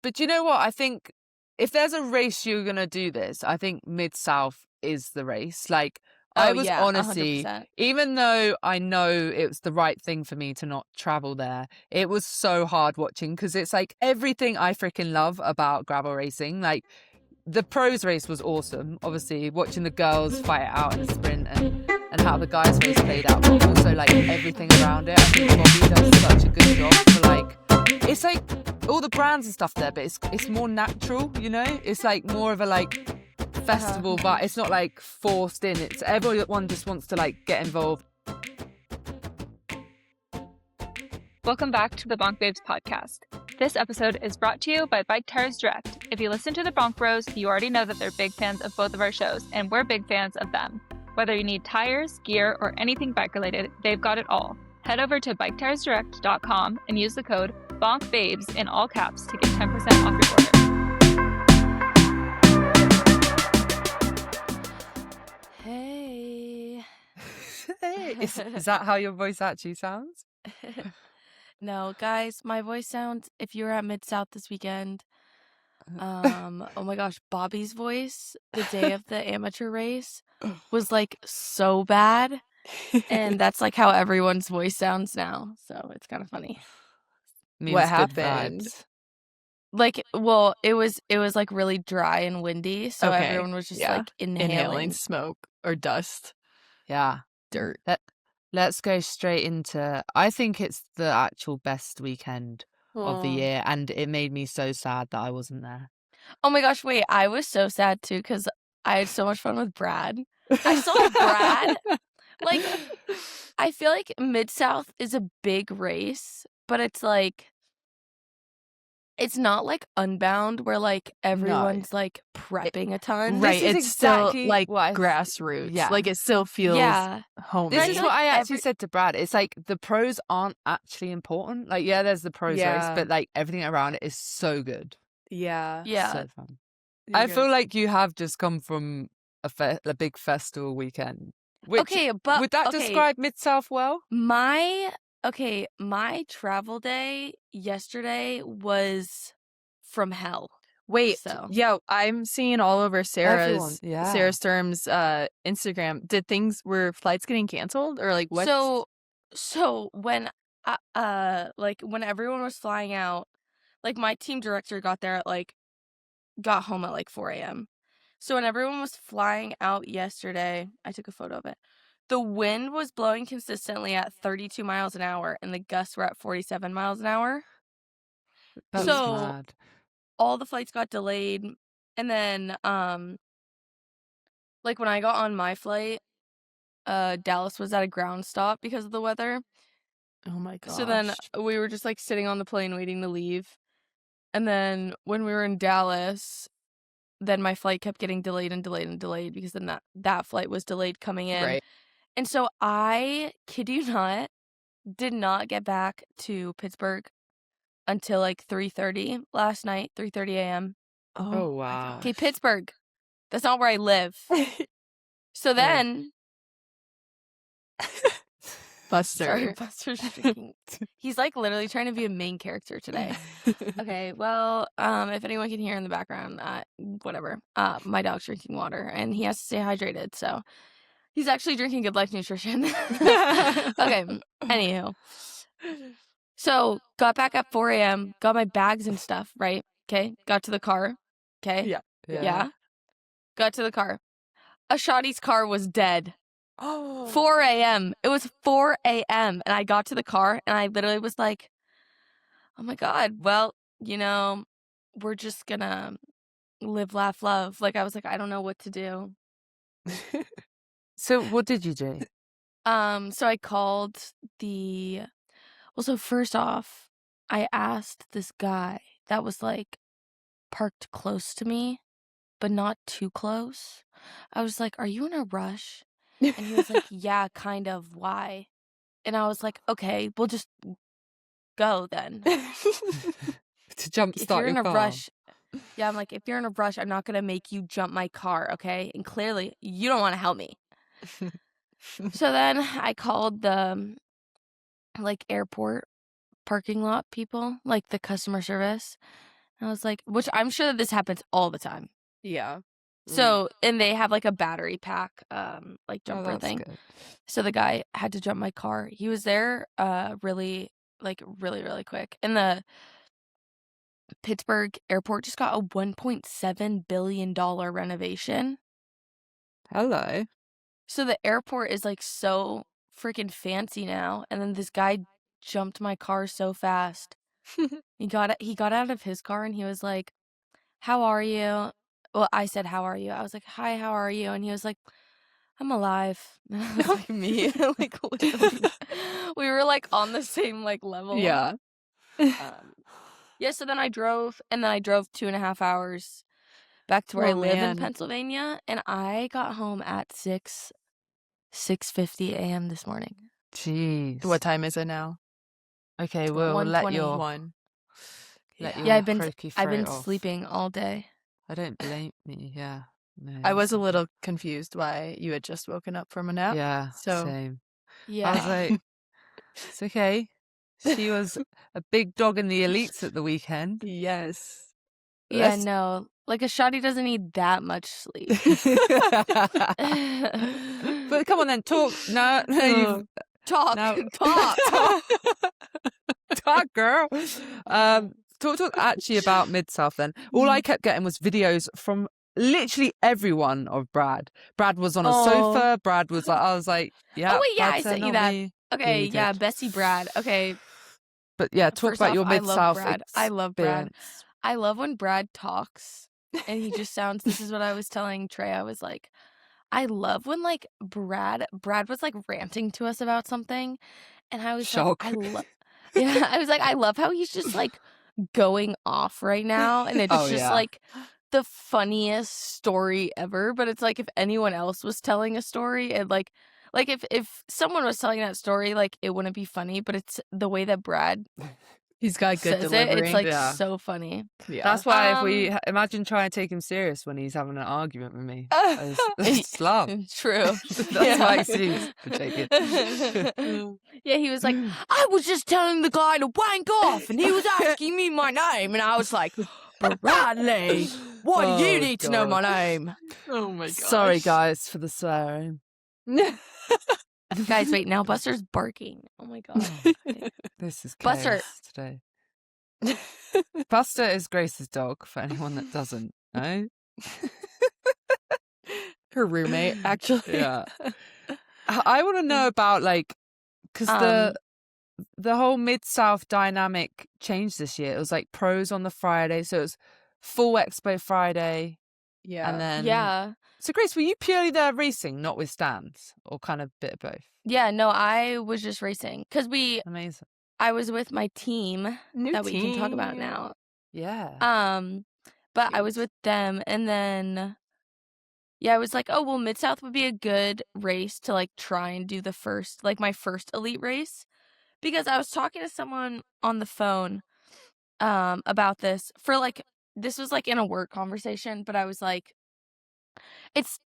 But you know what? I think if there's a race you're going to do this, I think Mid-South is the race. Like, I was honestly, 100%. even though I know it was the right thing for me to not travel there, it was so hard watching because it's like everything I freaking love about gravel racing. Like, the pros race was awesome. Obviously, watching the girls fight it out in the sprint and how the guys race played out, but also like everything around it. I think Bobby does such a good job for like, it's like all the brands and stuff there, but it's more natural, you know? It's like more of a like festival, but it's not like forced in. It's everyone just wants to like get involved. Welcome back to the Bonk Babes podcast. This episode is brought to you by Bike Tires Direct. If you listen to the Bonk Bros, you already know that they're big fans of both of our shows, and we're big fans of them. Whether you need tires, gear, or anything bike related, they've got it all. Head over to biketiresdirect.com and use the code BONKBABES in all caps to get 10% off your order. Hey. Hey, is that how your voice actually sounds? No, guys, my voice sounds, if you were at Midsouth this weekend, oh my gosh, Bobby's voice the day of the amateur race was like so bad. And that's like how everyone's voice sounds now. So it's kind of funny. Means What good happened? vibes. Like, well, it was like really dry and windy. So Okay, everyone was just yeah. like Inhaling smoke or dust, Yeah. dirt. Let's go straight into, I think it's the actual best weekend of the year, and it made me so sad that I wasn't there. Oh my gosh, wait, I was so sad too because I had so much fun with Brad. I saw Brad. Like, I feel like Mid-South is a big race, but it's like, it's not like Unbound where like everyone's like prepping a ton. Right, This is it's still exactly like what I- grassroots. Yeah. Like it still feels homey. This I is feel what like I actually said to Brad. It's like the pros aren't actually important. Like, yeah, there's the pros race, Yeah. but like everything around it is so good. Yeah. Yeah. So fun. I feel like you have just come from a big festival weekend. Which, Okay, but would that okay, describe Mid-South well? my travel day yesterday was from hell. Wait, So. yeah, I'm seeing all over Everyone, Sarah yeah. Sturm's Instagram. Were flights getting canceled or like what? So when when everyone was flying out, like my team director got home at like 4 a.m. So when everyone was flying out yesterday, I took a photo of it. The wind was blowing consistently at 32 miles an hour and the gusts were at 47 miles an hour. That's So mad. all the flights got delayed, and then like when I got on my flight, Dallas was at a ground stop because of the weather. Oh my gosh. So then we were just like sitting on the plane waiting to leave. And then when we were in Dallas, then my flight kept getting delayed and delayed and delayed because then that flight was delayed coming in. Right. And so I, kid you not, did not get back to Pittsburgh until like 3:30 last night, 3:30 a.m. Oh, wow. Okay, Pittsburgh. That's not where I live. So then... Buster. Sorry, Buster's drinking. He's like literally trying to be a main character today. Okay, well, if anyone can hear in the background, whatever. My dog's drinking water and he has to stay hydrated, so he's actually drinking Good Life Nutrition. Okay, anywho. So, got back at 4 a.m., got my bags and stuff, right? Okay, got to the car. Okay? Yeah. Got to the car. Ashadi's car was dead. Oh. 4 a.m. It was 4 a.m. And I got to the car and I literally was like, oh my God, well, we're just gonna live, laugh, love. Like, I was like, I don't know what to do. So what did you do? So I called so first off, I asked this guy that was like parked close to me, but not too close. I was like, are you in a rush? And he was like, yeah, kind of. Why? And I was like, okay, we'll just go then. To jumpstart If you're in your a car. rush, yeah, I'm like, if you're in a rush, I'm not going to make you jump my car, okay? And clearly, you don't want to help me. So then I called the, like, airport parking lot people, like the customer service. I was like, which I'm sure that this happens all the time. Yeah. So, and they have like a battery pack, like Oh, jumper that's thing. good. So the guy had to jump my car. He was there, really quick. And the Pittsburgh airport just got a $1.7 billion renovation. Hello. So the airport is like so freaking fancy now. And then this guy jumped my car so fast. He got out of his car and he was like, "How are you?" Well, I said, "How are you?" I was like, "Hi, how are you?" And he was like, "I'm alive." And I was like, "Me?" Like, literally. We were like on the same like level. Yeah. Yeah, so then I drove 2.5 hours back to where I live in man. Pennsylvania, and I got home at 6:50 a.m. this morning. Jeez. What time is it now? Okay, we'll let 1:20. your 1. Yeah, I've been croaky I've been throat off. sleeping all day. I don't blame me. Yeah. No, I was that's a not little confused why you had just woken up from a good. nap. Yeah, So same. I Yeah. was like, it's okay. She was a big dog in the elites at the weekend. yes. Yeah, Let's- no. Like a shotty doesn't need that much sleep. But come on then, talk. No, you've Talk, now- talk. talk, girl. Talk actually about Midsouth then. All I kept getting was videos from literally everyone of Brad. Brad was on a sofa. Brad was like, I was like, yeah. Oh wait, yeah, Brad I said, sent you "Not that. me." Okay, you yeah, did. Bessie Brad. Okay, But yeah, talk first about off, your I love Midsouth Brad. I love Brad. experience. I love when Brad talks and he just sounds. This is what I was telling Trey. I was like, I love when like Brad was like ranting to us about something, and I was Shock. like, yeah, I was like, I love how he's just like going off right now, and it's Oh, just yeah. like the funniest story ever. But it's like if anyone else was telling a story, and like if someone was telling that story, like it wouldn't be funny. But it's the way that Brad He's got good says delivery. it. It's like Yeah. so funny. Yeah. That's why if we imagine trying to take him serious when he's having an argument with me. I just laugh. True. That's my excuse for taking. Yeah, he was like, I was just telling the guy to wank off, and he was asking me my name, and I was like, Bradley, why do you Oh, need to know my name? Oh my gosh. Sorry, guys, for the swearing. Guys, wait, now Buster's barking. Oh my god. This is Buster. chaos today. Buster is Grace's dog, for anyone that doesn't know. Her roommate, actually. Yeah. I want to know about, like, because the whole Mid-South dynamic changed this year. It was like pros on the Friday, so it was full Expo Friday. Yeah. And then... Yeah. So, Grace, were you purely there racing, not with stands? Or kind of bit of both? Yeah, no, I was just racing. Because Amazing. I was with my team New that we can talk about team. now. Yeah. But I was Cute. with them, and then yeah, I was like, oh well, Midsouth would be a good race to like try and do the first, like my first elite race, because I was talking to someone on the phone about this for like, this was like in a work conversation, but I was like, it's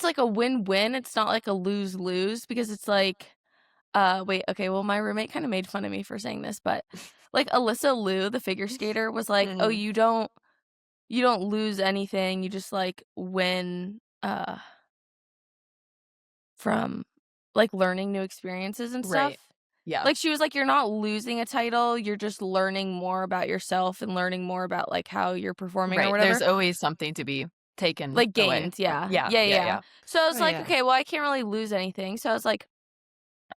like a win-win. It's not like a lose-lose, because it's like wait, okay, well my roommate kind of made fun of me for saying this, but like Alyssa Liu, the figure skater, was like, oh, you don't lose anything, you just like win from like learning new experiences and stuff. Right. Yeah. Like she was like, you're not losing a title, you're just learning more about yourself and learning more about like how you're performing or right. whatever. There's always something to be taken like away. gained, yeah. Yeah. So I was Oh, like, yeah. okay, well I can't really lose anything. So I was like,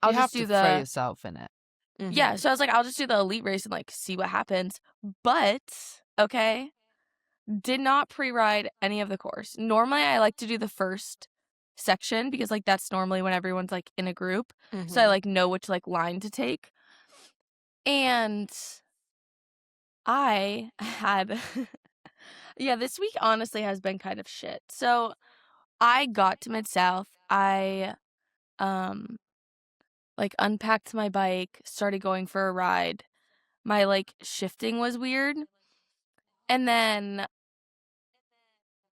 I'll You just have do to throw the yourself in it. yeah. So I was like, I'll just do the elite race and like see what happens. But okay, did not pre-ride any of the course. Normally I like to do the first section because like that's normally when everyone's like in a group. So I like know which like line to take. And I had yeah, this week honestly has been kind of shit. So I got to Mid-South. I like unpacked my bike, started going for a ride. My like shifting was weird. And then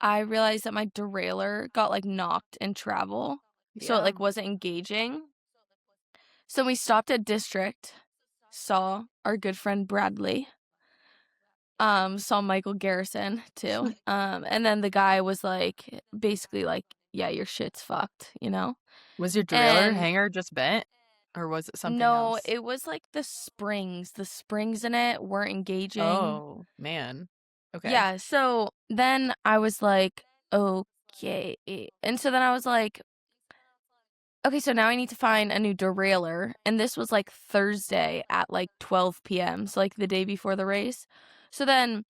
I realized that my derailleur got like knocked in travel. So it like wasn't engaging. So we stopped at District, saw our good friend Bradley. saw Michael Garrison too. And then the guy was like, basically like, yeah, your shit's fucked, you know? Was your derailleur And hanger just bent? Or was it something no, else? it was like the springs. The springs in it weren't engaging. Oh, man. Okay. Yeah, so then I was like, okay. And so then I was like, okay, so now I need to find a new derailleur. And this was like Thursday at like 12 p.m. So like the day before the race. So then,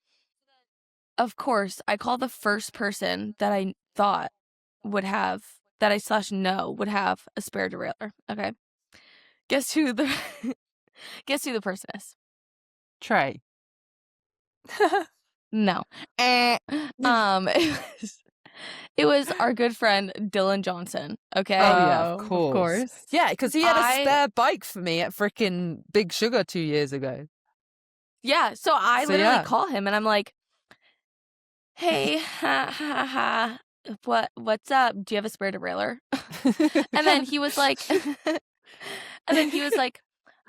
of course, I called the first person that I thought would have, that I / know would have a spare derailleur. Okay. Guess who the person is? Trey. No. It was our good friend Dylan Johnson. Okay. Oh, yeah, Oh, of of course. course. Yeah, because he had a I- spare bike for me at freaking Big Sugar 2 years ago. Yeah. So I So, literally yeah. call him and I'm like, hey, what's up? Do you have a spare derailleur? And then he was like,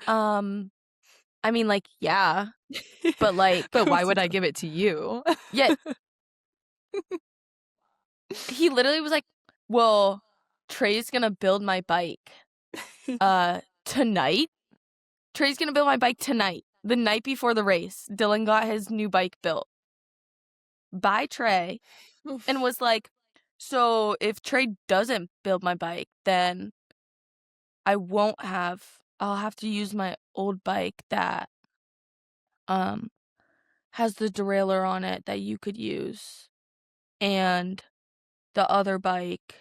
I mean, like, yeah, but like, But why would I give it to you? yeah. He literally was like, well, Trey's gonna build my bike tonight. Trey's gonna build my bike tonight, the night before the race. Dylan got his new bike built by Trey and was like, so if Trey doesn't build my bike, then I'll have to use my old bike that has the derailleur on it that you could use. And the other bike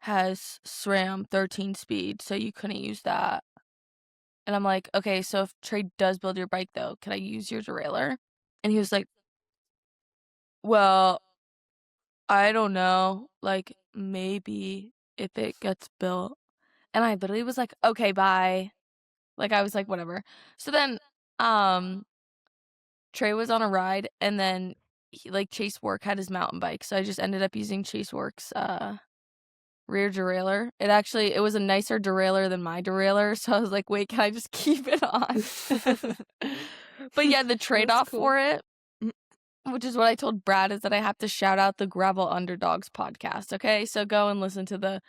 has SRAM 13 speed, so you couldn't use that. And I'm like, okay, so if Trey does build your bike though, can I use your derailleur? And he was like, well, I don't know. Like, maybe if it gets built. And I literally was like, okay, bye. Like, I was like, whatever. So then, Trey was on a ride, and then Chase Work had his mountain bike. So I just ended up using Chase Work's rear derailleur. It was a nicer derailleur than my derailleur. So I was like, wait, can I just keep it on? But yeah, the trade-off cool. for it, which is what I told Brad, is that I have to shout out the Gravel Underdogs podcast. Okay, so go and listen to the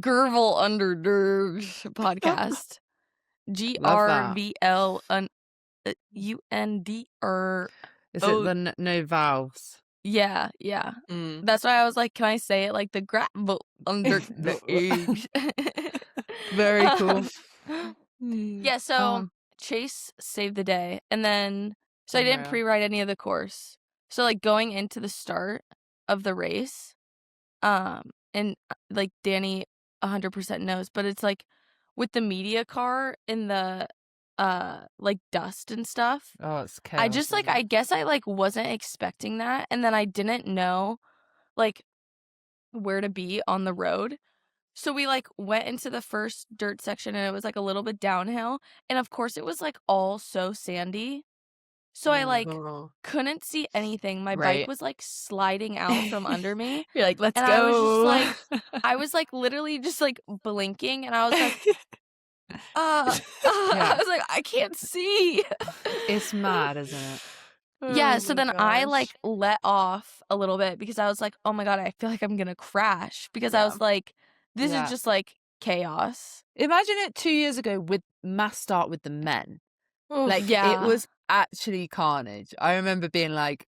Gravel Underdogs podcast. GRVL UNDR. Is it the no valves? Yeah. Mm. That's why I was like, can I say it like the Gravel Underdogs? Very cool. Yeah, so Chase saved the day, and then so I didn't Unreal. pre-ride any of the course. So like going into the start of the race, and like Danny 100% knows, but it's like with the media car in the like dust and stuff. Oh, it's chaos. I just like, I guess I like wasn't expecting that, and then I didn't know like where to be on the road. So we like went into the first dirt section, and it was like a little bit downhill, and of course it was like all so sandy. So I like Oh. couldn't see anything. My Right. bike was like sliding out from under me. You're like, let's And go. I was like literally just like blinking, and I was like, Yeah. I was like, I can't see. It's mad, isn't it? Yeah, Oh so my then I gosh. like let off a little bit because I was like, oh my God, I feel like I'm gonna crash, because I Yeah. was like, this Yeah. is just like chaos. Imagine it 2 years ago with mass start with the men. Oof. Like, yeah. it was actually carnage. I remember being like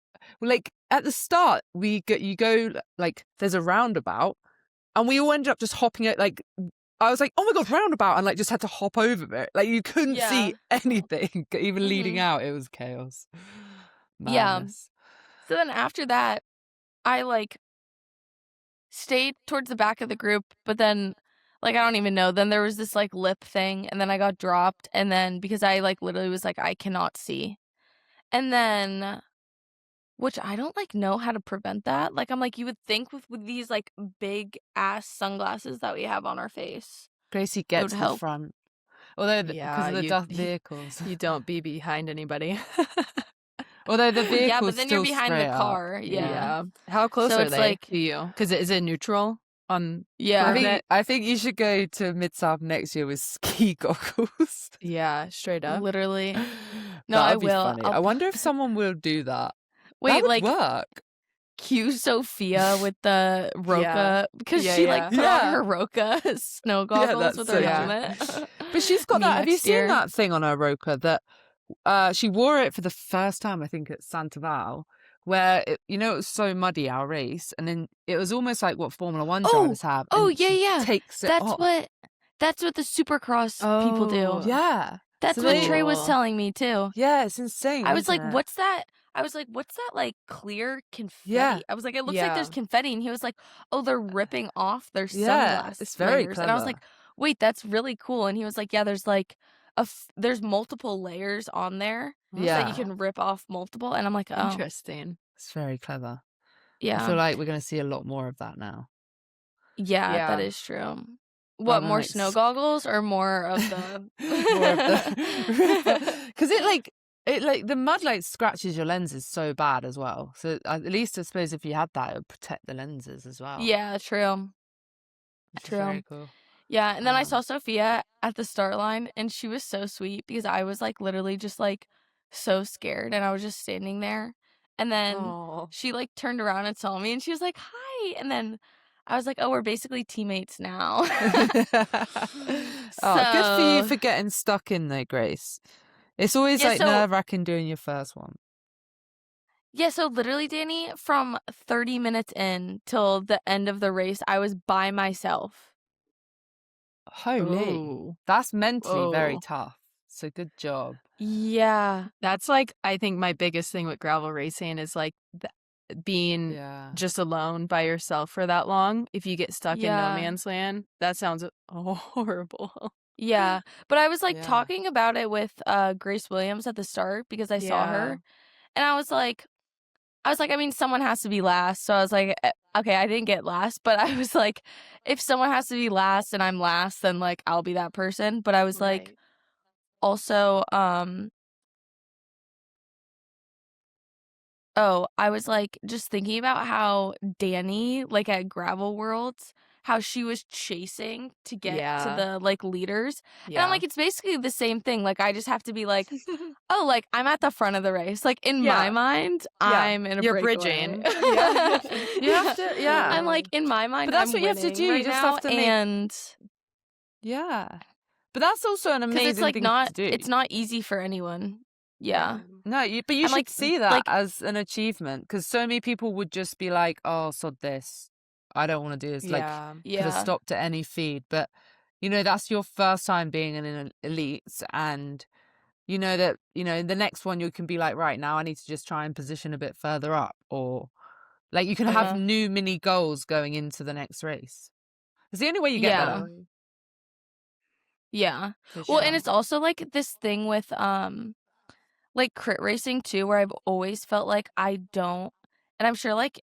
at the start, you go, like, there's a roundabout, and we all ended up just hopping it. Like, I was like, oh my God, roundabout, and like just had to hop over it. Like, you couldn't see anything, even leading out. It was chaos. Yeah. Madness. So then after that, I like stayed towards the back of the group, but then like I don't even know. Then there was this like lip thing, and then I got dropped, and then because I like literally was like, I cannot see. And then, which I don't like know how to prevent that. Like, I'm like, you would think with these like big ass sunglasses that we have on our face. Gracie would gets the help. front. Although, Yeah, because of the you- dust vehicles. You don't be behind anybody. Although the vehicles Yeah, but then you're still behind spray the it up. car. Yeah. How close So are it's they like- to you? Because is it neutral? on. Yeah. I think you should go to Midsouth next year with ski goggles. Yeah, straight up. Literally. No, That I would be will. funny. I wonder if someone will do that. Wait, That would like work. cue Sophia with the Roca because Yeah, she yeah. like put Yeah. on her Roca snow goggles that's with so her cute. helmet. But she's got Me that. Have you next seen year. that thing on her Roca that she wore it for the first time, I think, at Santa Val, where it was so muddy, our race, and then it was almost like what Formula One drivers have. Oh, and yeah, she yeah. takes it That's off. that's what the Supercross people do. Yeah. That's So what they- Trey was Cool. telling me too. Yeah, it's insane. I was like, isn't it? what's that? I was like, what's that like clear confetti? Yeah. I was like, it looks like there's confetti. And he was like, oh, they're ripping off their Yeah, sunglass it's very layers. And I was clever. like, wait, that's really cool. And he was like, yeah, there's like there's multiple layers on there that Yeah. you can rip off multiple. And I'm like, oh, Interesting. It's very clever. yeah. I feel like we're going to see a lot more of that now. Yeah, Yeah. that is true. What, than, more like, snow goggles or more of the Because it the mud like scratches your lenses so bad as well. So at least I suppose if you had that, it would protect the lenses as well. Yeah, true. Which is true. very cool. Yeah, and then I Um, saw Sophia at the start line, and she was so sweet because I was like literally just like so scared, and I was just standing there, and then Oh. she like turned around and saw me, and she was like, "Hi," and then I was like, "Oh, we're basically teammates now." Oh, good for you So- for getting stuck in there, Grace. It's always Yeah, like so- nerve-wracking doing your first one. Yeah, so literally, Danny, from 30 minutes in till the end of the race, I was by myself. Holy. Ooh. That's mentally very Whoa. tough. So good job. Yeah. That's like, I think my biggest thing with gravel racing is like being Yeah. just alone by yourself for that long. If you get stuck in no Yeah. man's land, that sounds horrible. Yeah, but I was like Yeah. talking about it with Grace Williams at the start because I saw her, and I was like, I mean, someone has to be last. So I was like, okay, I didn't get last, but I was like, if someone has to be last and I'm last, then like I'll be that person. But I was like, also, I was like just thinking about how Danny, like at Gravel Worlds, how she was chasing to get to Yeah. the like leaders. And I'm like, it's basically the same thing. Like I just have to be like, oh, like I'm at the front of the race. Like in my Yeah. mind, Yeah. I'm in a You're breakaway. bridging. Yeah. You have to, yeah. I'm like in my mind, But that's I'm what you have to winning do, you right just now, have to make- and Yeah. But that's also an because amazing it's like thing not, to do. it's not easy for anyone. Yeah. No, but you I'm should like, see that like- as an achievement because so many people would just be like, "Oh, sod this, I don't want to do this." Like, could have Yeah. stopped at any feed, but that's your first time being in an elite, and you know that the next one you can be like, right now, I need to just try and position a bit further up, or like you can have Uh-huh. new mini goals going into the next race. It's the only way you get Yeah. better. Yeah. for Well, and sure. it's also like this thing with like crit racing too, where I've always felt like I don't, and I'm sure like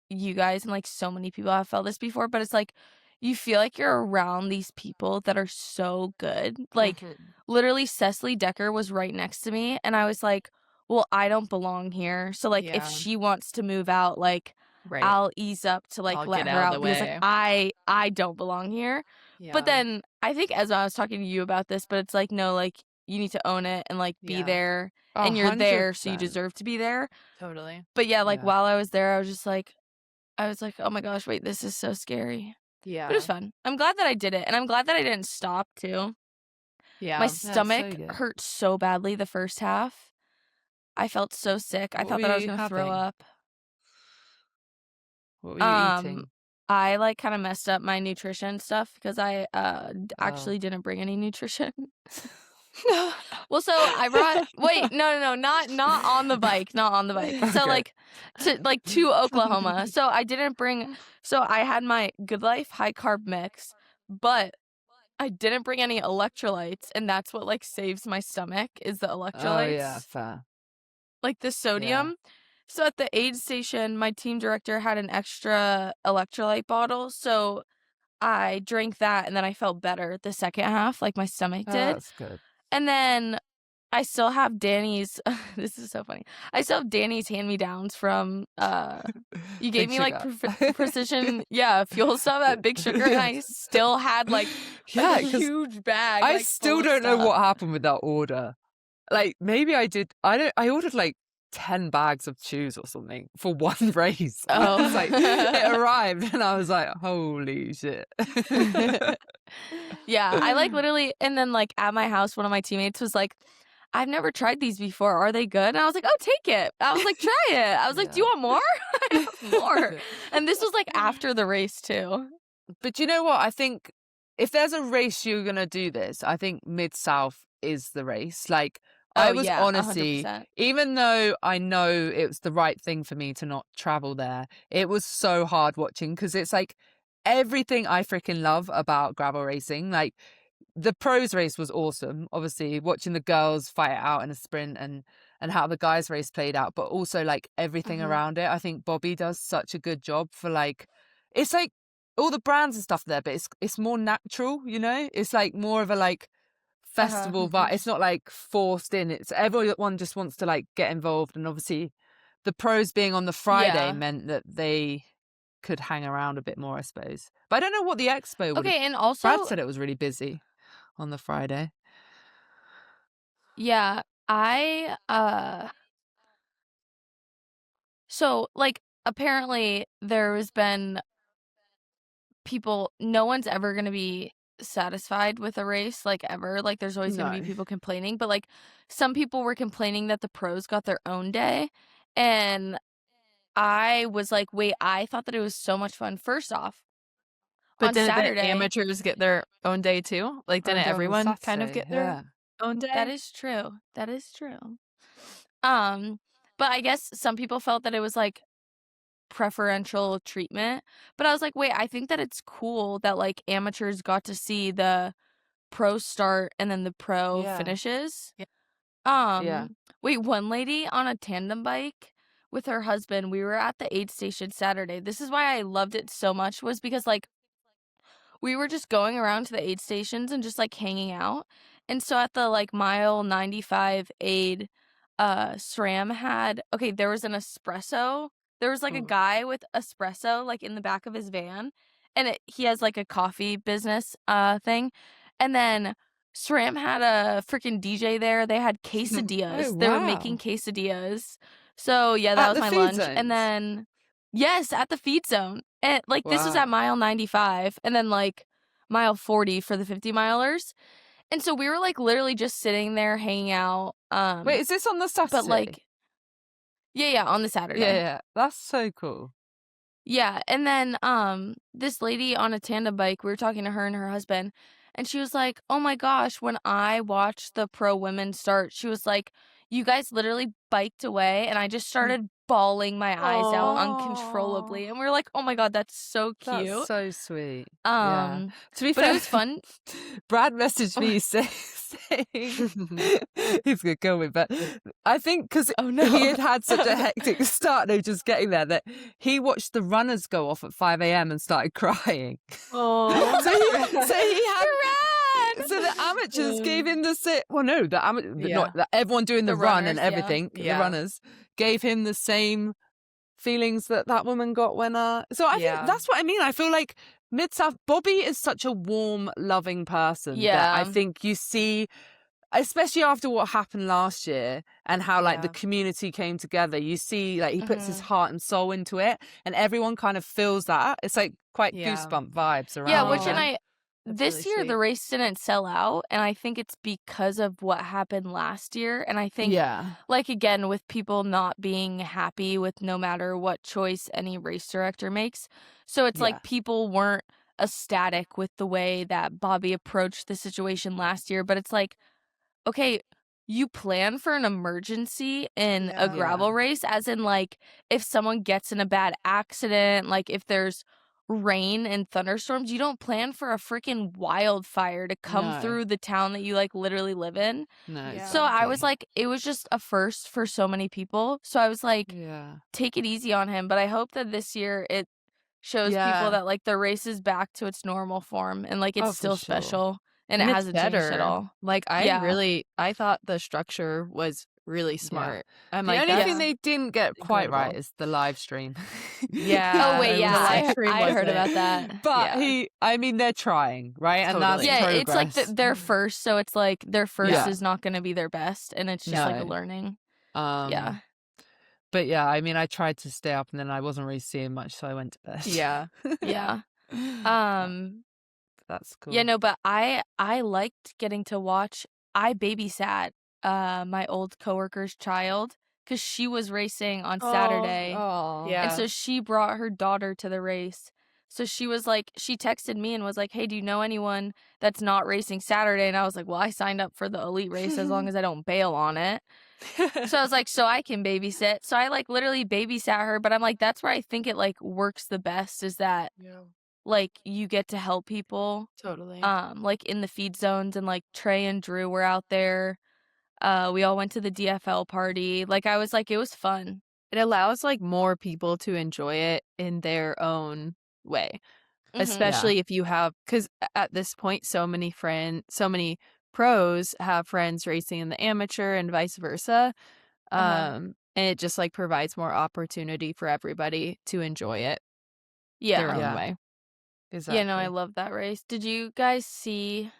you guys and like so many people have felt this before, but it's like you feel like you're around these people that are so good. Like literally Cecily Decker was right next to me, and I was like, well, I don't belong here. So like if Yeah. she wants to move out, like Right. I'll ease up to like I'll let get her out out of the because way. like I don't belong here. But Yeah. then I think Esma, I was talking to you about this, but it's like, no, like you need to own it and like be Yeah. there, and you're there, so you 100%. deserve to be there. Totally. But yeah, like Yeah. while I was there, I was like, oh my gosh, wait, this is so scary. Yeah. But it was fun. I'm glad that I did it, and I'm glad that I didn't stop too. Yeah. My it's so stomach good. hurt so badly the first half. I felt so sick. I What thought were that I was you gonna throw having? up. What were you eating? I like kind of messed up my nutrition stuff because I actually didn't bring any nutrition. Well, so I brought no, not on the bike, not on the bike. So Okay. to Oklahoma. So I didn't bring. So I had my Good Life high carb mix, but I didn't bring any electrolytes, and that's what like saves my stomach is the electrolytes. Oh yeah, fair. Like the sodium. So at the aid station, my team director had an extra electrolyte bottle, so I drank that, and then I felt better the second half, like my stomach Oh, did. that's good. And then I still have Danni's. This is so funny. I still have Danni's hand-me-downs from. You gave Big me like Sugar. precision, fuel stuff at Big Sugar, and I still had like Yeah, a 'cause huge bag. I like, still full of don't know what stuff. happened with that order. Like, maybe I did. I ordered like 10 bags of chews or something for one race. Oh. It's like it arrived, and I was like, "Holy shit!" Yeah, I like literally, and then like at my house, one of my teammates was like, "I've never tried these before. Are they good?" And I was like, "Oh, take it." I was like, "Try it." I was like, "Do you want more?" I have more. And this was like after the race too. But you know what? I think if there's a race you're gonna do this, I think Midsouth is the race. Like, I Oh was yeah, honestly, 100%. even though I know it was the right thing for me to not travel there, it was so hard watching because it's like everything I freaking love about gravel racing. Like, the pros race was awesome. Obviously, watching the girls fight it out in a sprint and how the guys race played out, but also like everything Mhm. around it. I think Bobby does such a good job for like, it's like all the brands and stuff there, but it's more natural, you know? It's like more of a like festival vibe. It's not like forced in. It's everyone just wants to like get involved, and obviously the pros being on the Friday Yeah. meant that they could hang around a bit more, I suppose. But I don't know what the expo would have. Okay, and Brad also, said it was really busy on the Friday. yeah, so like apparently there's been people, no one's ever going to be satisfied with a race, like ever. Like there's always going to be No. people complaining, but like some people were complaining that the pros got their own day, and I was like, wait, I thought that it was so much fun. First off, But on didn't the Saturday, amateurs get their own day too? Like, Oh, didn't they're on the everyone kind of Saturday, get their yeah. own day? that is true. That is true. But I guess some people felt that it was like preferential treatment. But I was like, wait, I think that it's cool that like amateurs got to see the pro start and then the pro Yeah. finishes. Yeah. Yeah. Wait, one lady on a tandem bike with her husband, we were at the aid station Saturday. This is why I loved it so much, was because like we were just going around to the aid stations and just like hanging out. And so at the like mile 95 aid, SRAM had, okay, there was an espresso. There was like a Ooh. guy with espresso like in the back of his van, and he has like a coffee business thing. And then SRAM had a freaking DJ there. They had quesadillas. Oh, They were making wow. quesadillas. So yeah, that At was the my feed lunch. zones? And then yes, at the feed zone. And like this was Wow. at mile 95 and then like mile 40 for the 50 milers. And so we were like literally just sitting there hanging out. Wait, is this on the Saturday? But like yeah, on the Saturday. Yeah. That's so cool. Yeah, and then this lady on a tandem bike, we were talking to her and her husband, and she was like, "Oh my gosh, when I watched the pro women start, she was like, you guys literally biked away and I just started bawling my eyes out uncontrollably." And we were like, "Oh my god, that's so cute." That's so sweet. Yeah. To be But fair, it was fun. Brad messaged me saying he's gonna kill me, but I think because Oh no. he had such a hectic start of just getting there that he watched the runners go off at 5 a.m. and started crying. Oh. So he had. Brad! So the amateurs gave him the sit. Well, no, not everyone doing the, The run and runners, yeah. everything. Yeah. The runners gave him the same feelings that woman got when. So I Yeah. think that's what I mean. I feel like Midsouth Bobby is such a warm, loving person that Yeah. I think you see, especially after what happened last year and how like the Yeah. community came together. You see, like he puts his Mhm. heart and soul into it, and everyone kind of feels that. It's like quite Yeah. goosebump vibes around. Yeah, Oh, which you know? and That's this really year sweet. the race didn't sell out, and I think it's because of what happened last year. And I think Yeah. like again with people not being happy with no matter what choice any race director makes. So it's Yeah. like people weren't ecstatic with the way that Bobby approached the situation last year, but it's like, okay, you plan for an emergency in a Yeah. gravel race, as in like if someone gets in a bad accident, like if there's rain and thunderstorms, you don't plan for a freaking wildfire to come No. through the town that you like literally live in. No. Yeah. So I was exactly. like, it was just a first for so many people. So I was like, Yeah. take it easy on him. But I hope that this year it shows Yeah. people that like the race is back to its normal form and like it's Oh, for still sure. special and it it's hasn't changed at better. all. Like Yeah. I thought the structure was really smart. I'm The like, only thing that's they didn't get quite right incredible. is the live stream. Yeah. Oh wait, the yeah, live stream I heard wasn't- about that. But Yeah. I mean, they're trying, right? And that's Totally. Yeah, it's like progress. their first, so it's like their first Yeah. is not going to be their best, and it's just like a No. learning. Um, Yeah. But yeah, I mean, I tried to stay up, and then I wasn't really seeing much, so I went to bed. Yeah. Yeah. That's cool. Yeah, no, but I liked getting to watch. I babysat my old coworker's child because she was racing on Saturday, Yeah. and so she brought her daughter to the race. So she was like, she texted me and was like, "Hey, do you know anyone that's not racing Saturday?" And I was like, "Well, I signed up for the elite race as long as I don't bail on it." So I was like, "So I can babysit." So I like literally babysat her, but I'm like, that's where I think it like works the best is that like you get to help people. Totally. Like in the feed zones, and like Trey and Drew were out there. We all went to the DFL party. Like I was like, it was fun. It allows like more people to enjoy it in their own way. Mhm. Especially if you have, because at this point so many pros have friends racing in the amateur and vice versa. And it just like provides more opportunity for everybody to enjoy it their own Yeah. way. Exactly. Yeah, no, I love that race. Did you guys see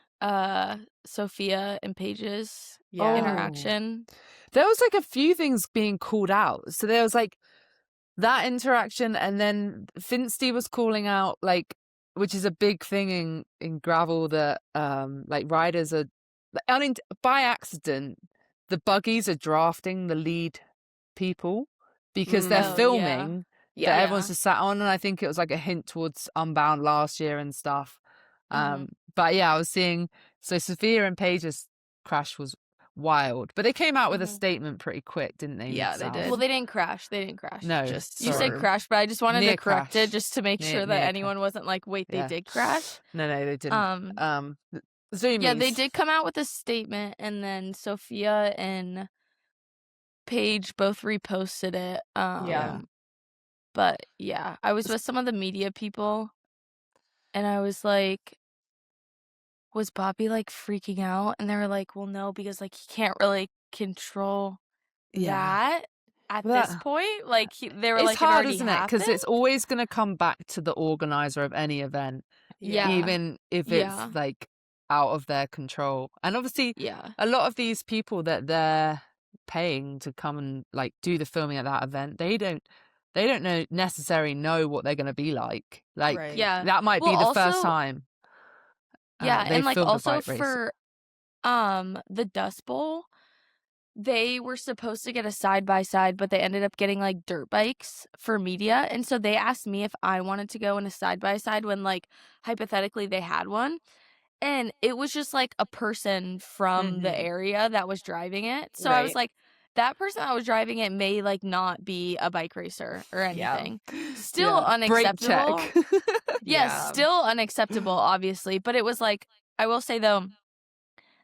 Sophia and Paige's Yeah. interaction? There was like a few things being called out. So there was like that interaction, and then Finsty was calling out, like, which is a big thing in gravel, that like riders are, I mean, by accident, the buggies are drafting the lead people because they're Oh, yeah. filming Yeah. that everyone's just sat on, and I think it was like a hint towards Unbound last year and stuff. But yeah, I was seeing, so Sophia and Paige's crash was wild, but they came out with a statement pretty quick, didn't they? Yeah, they Midsouth? did. Well, they didn't crash. No, Just You sort said of- crash, but I just wanted Near to correct crash. it just to make sure that Near anyone wasn't like, wait, they Yeah. did crash. No, they didn't. Zoomies. Yeah, they did come out with a statement, and then Sophia and Paige both reposted it. Yeah. But yeah, I was with some of the media people, and I was like, was Bobby like freaking out? And they were like, well, no, because like he can't really control that at Well, this point. Like they were It's like, hard, it isn't it? Because it's always going to come back to the organizer of any event, Yeah. even if Yeah. it's like out of their control. And obviously, Yeah. a lot of these people that they're paying to come and like do the filming at that event, they don't necessarily know what they're going to be like. Like, Right. Yeah. that might be Well, the first also- time. Yeah, they and like filmed a also bike race. for the Dust Bowl, they were supposed to get a side by side, but they ended up getting like dirt bikes for media, and so they asked me if I wanted to go in a side by side when like hypothetically they had one, and it was just like a person from the area that was driving it. So I was Right. like, that person that was driving it may like not be a bike racer or Yeah. anything. Still Yeah. Brake unacceptable. check. Yeah, Yeah. still unacceptable, obviously. But it was like, I will say though,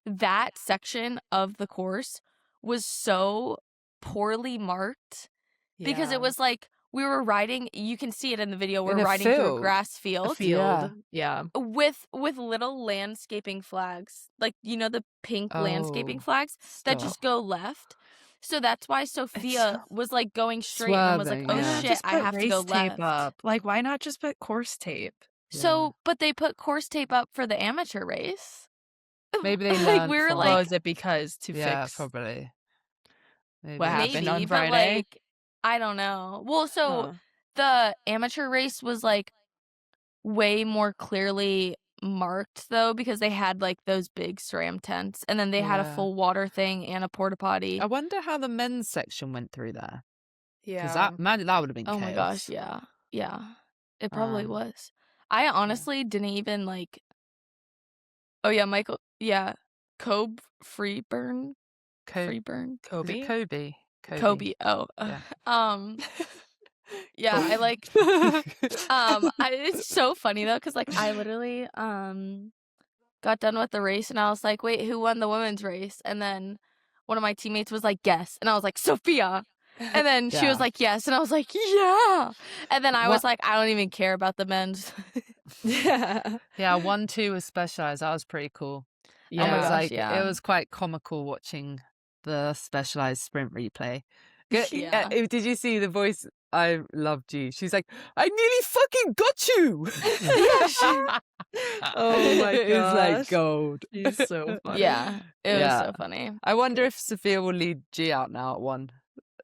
that section of the course was so poorly marked because Yeah. it was like we were riding, you can see it in the video, In we're a riding through a field. grass a field field. Yeah. with little landscaping flags, like, you know, the pink landscaping Oh, flags that stop. just go left. So that's why Sophia was like going straight and was like, Swerving, oh Why yeah. not shit, just I put have to race go tape left. up? Like, why not just put course tape? So, but they put course tape up for the amateur race. Maybe they Like, learned we were from like, Well, is it because to yeah, fix probably. Maybe. what happened on maybe, but Friday? like, I don't know. Well, so Huh. the amateur race was like way more clearly marked though, because they had like those big SRAM tents, and then they had a Yeah. full water thing and a porta potty. I wonder how the men's section went through there. Because Yeah. that would have been Oh my gosh, chaos. yeah. It probably Um, was. I honestly didn't even like. Oh yeah, Michael. Yeah, Kobe Freeburn. Co- Freeburn. Is Kobe? it Kobe? Kobe. Oh. Yeah. Yeah, I like it's so funny though, because like I literally got done with the race and I was like, wait, who won the women's race? And then one of my teammates was like, guess, and I was like, Sophia. And then she was Yeah. like, yes, and I was like, yeah. And then I was What- like, I don't even care about the men's. Yeah. Yeah, 1-2 was specialized. That was pretty cool. It was gosh, like yeah. it was quite comical watching the specialized sprint replay. Yeah. Did you see the voice? I loved you. She's like, I nearly fucking got you. Oh my It was like gosh. gold. She's so funny. Yeah, it was Yeah. so funny. I wonder if Sophia will lead G out now at 1.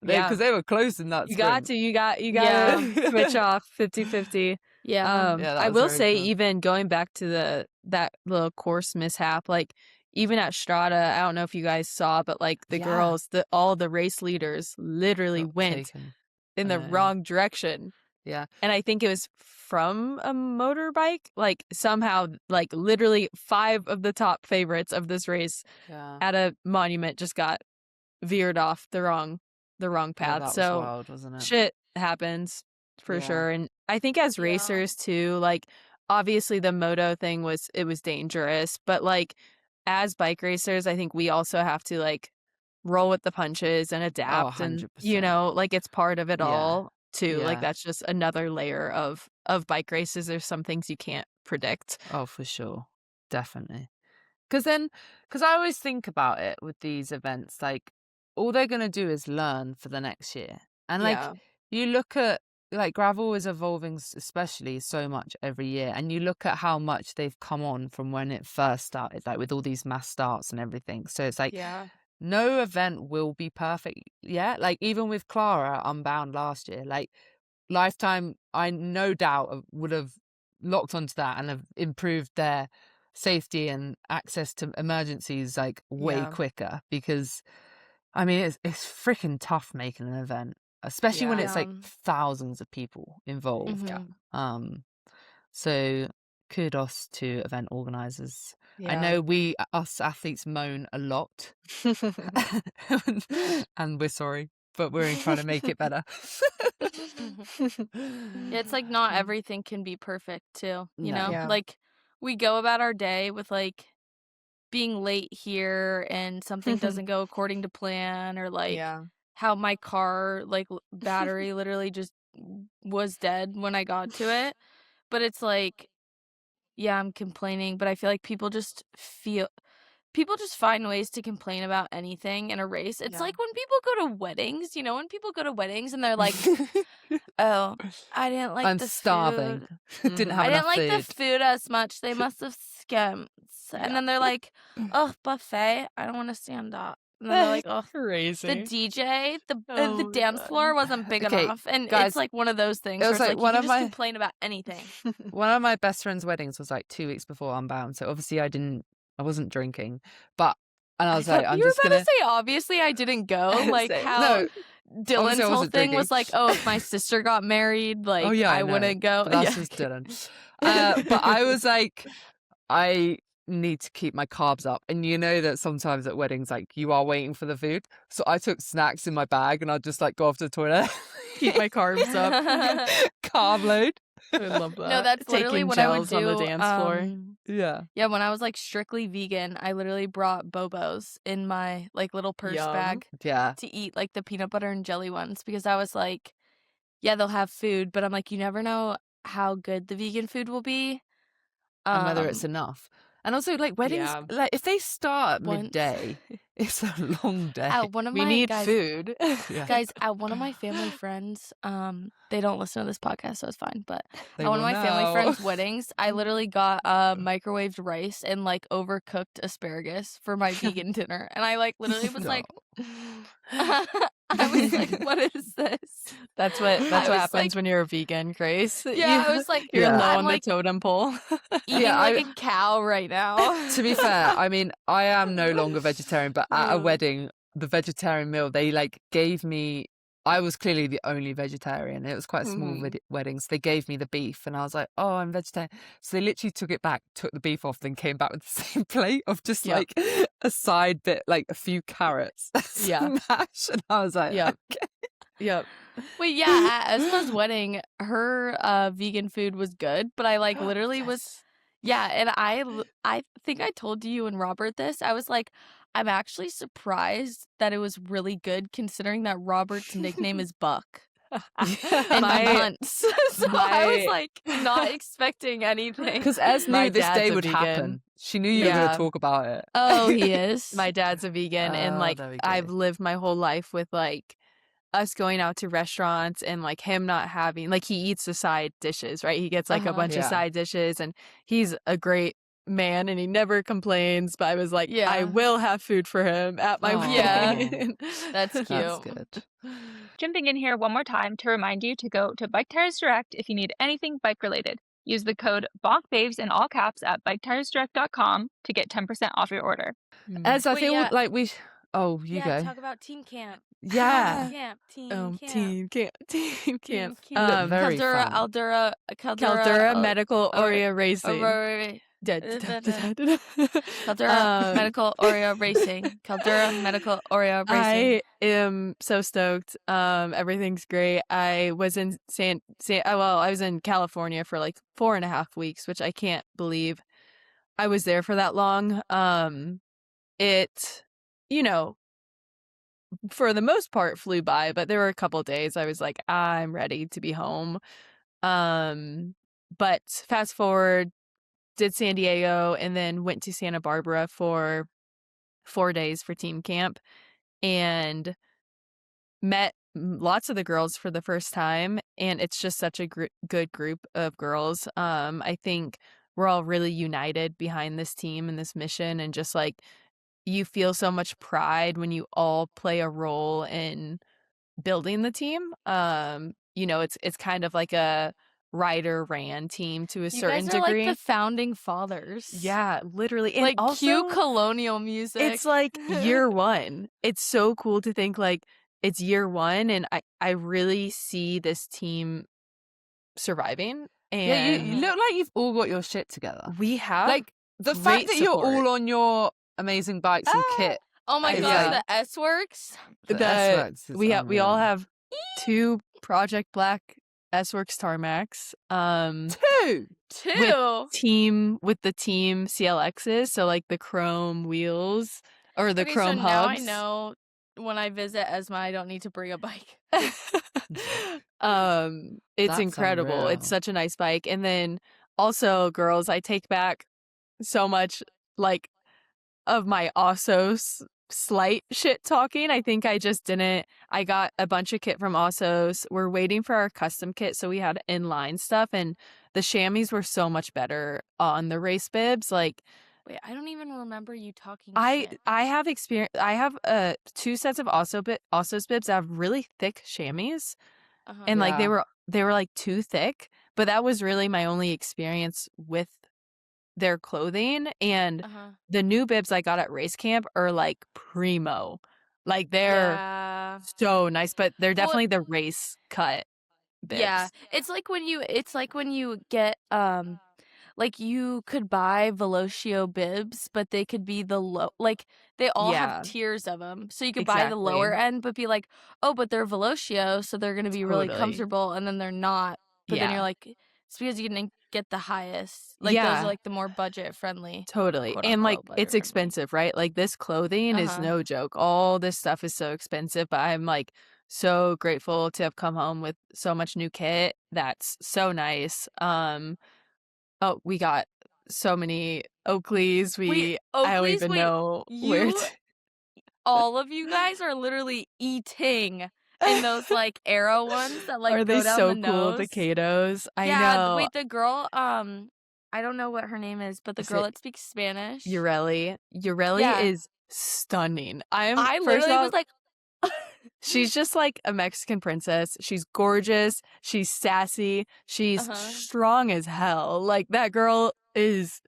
Yeah. Because they were close in that You sprint. got to. You got Yeah. to switch off 50-50. Yeah. Yeah, that I was will very say, fun. even going back to that little course mishap, like even at Strada, I don't know if you guys saw, but like the Yeah. girls, all the race leaders literally Got went taken. in I the know. wrong direction. Yeah. And I think it was from a motorbike. Like somehow, like literally 5 of the top favorites of this race Yeah. at a monument just got veered off the wrong Yeah, path. that was So wild, wasn't it? shit happens for Yeah. sure. And I think as Yeah. racers too, like obviously the moto thing was dangerous, but like as bike racers, I think we also have to like roll with the punches and adapt, and 100%. like it's part of it Yeah. all too. Like Yeah. that's just another layer of bike races. There's some things you can't predict. Oh, for sure. Definitely. Because I always think about it with these events, like all they're going to do is learn for the next year. And like Yeah. you look at, like gravel is evolving especially so much every year. And you look at how much they've come on from when it first started, like with all these mass starts and everything. So it's like, Yeah. no event will be perfect yet. Like even with Clara Unbound last year, like Lifetime, I no doubt would have locked onto that and have improved their safety and access to emergencies like way Yeah. quicker, because I mean it's freaking tough making an event, especially when it's like Yeah. thousands of people involved. Mhm. So kudos to event organizers. I Yeah. know us athletes moan a lot and we're sorry, but we're trying to make it better. Yeah, it's like not everything can be perfect too, you No. know? Yeah. Like we go about our day with like being late here and something doesn't go according to plan, or like Yeah. how my car like battery literally just was dead when I got to it. But it's like, yeah, I'm complaining, but I feel like people just find ways to complain about anything in a race. It's Yeah. like when people go to weddings, you know, when people go to weddings and they're like, oh, I didn't like I'm the starving. food. Didn't Mhm. have I enough didn't like food. the food as much. They must have skimped. And then they're like, oh, buffet. I don't want to stand up. And then they're like, oh, the Crazy. DJ, the Oh, dance God. floor wasn't big Okay, enough. And guys, it's like one of those things it where was it's like like one you of can just my- complain about anything. One of my best friend's weddings was like 2 weeks before Unbound, so obviously I wasn't drinking, but and I was like, I'm You were just about gonna to say, obviously, I didn't go. Like say- how no, Dylan's obviously I whole wasn't thing was drinking. like, oh, if my sister got married, like, Oh yeah, I know, wouldn't go. but that's Yeah. just Dylan. But I was like, I need to keep my carbs up, and you know that sometimes at weddings, like you are waiting for the food, so I took snacks in my bag, and I'd just like go off to the toilet, Keep my carbs up. carb load. I love that. No, that's literally Taking what I would gels on the do. dance floor. Yeah. Yeah, when I was like strictly vegan, I literally brought Bobos in my like little purse Yum. bag Yeah. to eat, like the peanut butter and jelly ones, because I was like, yeah, they'll have food, but I'm like, you never know how good the vegan food will be. And whether it's enough. And also, like, weddings, Yeah. like, if they start at Once- midday, it's a long day. At one of We my need guys, food. Yeah. guys, at one of my family friends, they don't listen to this podcast, so it's fine. But They at one of will my family now. friends' weddings, I literally got microwaved rice and like overcooked asparagus for my vegan dinner, and I like literally was like, I was like, what is this? That's what was happens like- when you're a vegan, Grace. Yeah, I was like, You're Yeah. low I'm on like the totem pole. eating Yeah, like a cow right now. To be fair, I mean, I am no longer vegetarian, but at a Mm. wedding, the vegetarian meal, they like gave me, I was clearly the only vegetarian. It was quite a small Mhm. wedding, so they gave me the beef, and I was like, oh, I'm vegetarian. So they literally took it back, took the beef off, then came back with the same plate of just Yep. like a side bit, like a few carrots, Yeah. mash, and I was like, Yep. Yep. Wait, yeah, at Esma's wedding, her vegan food was good, but I like literally was, yeah, and I think I told you and Robert this. I was like, I'm actually surprised that it was really good, considering that Robert's nickname is Buck and My- he hunts. So I was my- like not expecting anything. Because Ez My knew this dad's day a would vegan. happen. She knew you were going Yeah. to talk about it. Oh, he is. My dad's a vegan, and Oh, like there we I've go. lived my whole life with like us going out to restaurants and like him not having, like, he eats the side dishes, right? He gets like a bunch of Yeah. side dishes, and he's a great man and he never complains. But I was like, I Yeah. will have food for him at my Aw. Yeah. wedding. That's cute. That's good. Jumping in here one more time to remind you to go to Bike Tires Direct if you need anything bike related. Use the code Bonk Babes in all caps at biketiresdirect.com to get 10% off your order. As I Wait, feel yeah. like we. Oh, you yeah, go. talk about team camp. Yeah. Team camp. Team camp. Very Caldera, fun. Aldura, Caldera Medical Oreo Racing. Caldera Medical Oreo Racing. Caldera Medical Oreo Racing. I am so stoked. Everything's great. I was in I was in California for like 4.5 weeks, which I can't believe I was there for that long. It, you know, for the most part flew by, but there were a couple days I was like, I'm ready to be home. But fast forward, did San Diego and then went to Santa Barbara for 4 days for team camp and met lots of the girls for the first time. And it's just such a good group of girls. I think we're all really united behind this team and this mission, and just like you feel so much pride when you all play a role in building the team. You know, it's kind of like a Ryder ran team to a certain You guys are degree. like the founding fathers. Yeah, literally. And like also, cute colonial music. it's like year one. It's so cool to think like it's year one, and I really see this team surviving. And Yeah, you look like you've all got your shit together. we have Like the great fact that you're support. all on your amazing bikes and kit. oh my It's gosh, like- the S Works. The S-Works is we all unreal. have 2 Project Black S-Works tarmacs. Two. With the team CLXs, so like the chrome wheels or the Okay, chrome so now I hubs. know when I visit Esma, I don't need to bring a bike. It's That's incredible. unreal. It's such a nice bike. And then also, girls, I take back so much like of my Ossos slight shit talking. I think I just didn't. I got a bunch of kit from Ossos. We're waiting for our custom kit, so we had inline stuff, and the chamois were so much better on the race bibs. Like, Wait, I don't even remember you talking shit. I have experience. I have 2 sets of Ossos bibs that have really thick chamois, and like they Yeah. were like too thick. But that was really my only experience with their clothing. And the new bibs I got at race camp are like primo, like they're Yeah. so nice. But they're Well, definitely the race cut bibs. Yeah. It's like when you get like you could buy Velocio bibs, but they could be the low, like they all Yeah. have tiers of them. So you could buy the lower Exactly. end, but be like, oh, but they're Velocio, so they're gonna be really Totally. comfortable, and then they're not. But then Yeah. you're like, it's because you didn't get the highest. Like those Yeah. are like the more budget friendly. Totally. Quote, And like unquote, budget it's friendly. expensive, right? Like this clothing is Uh-huh. no joke. All this stuff is so expensive, but I'm like so grateful to have come home with so much new kit. That's so nice. Oh, we got so many Oakleys. I don't Oakleys, even wait, know where you- to. All of you guys are literally eating in those like arrow ones that like Are go they down so the cool? nose. The Katos. I Yeah, know. wait, the girl, I don't know what her name is, but the Is girl it that speaks Spanish. Ureli. Ureli Yeah. is stunning. I first literally off, was like, she's just like a Mexican princess. She's gorgeous. She's sassy. She's Uh-huh. strong as hell. Like that girl is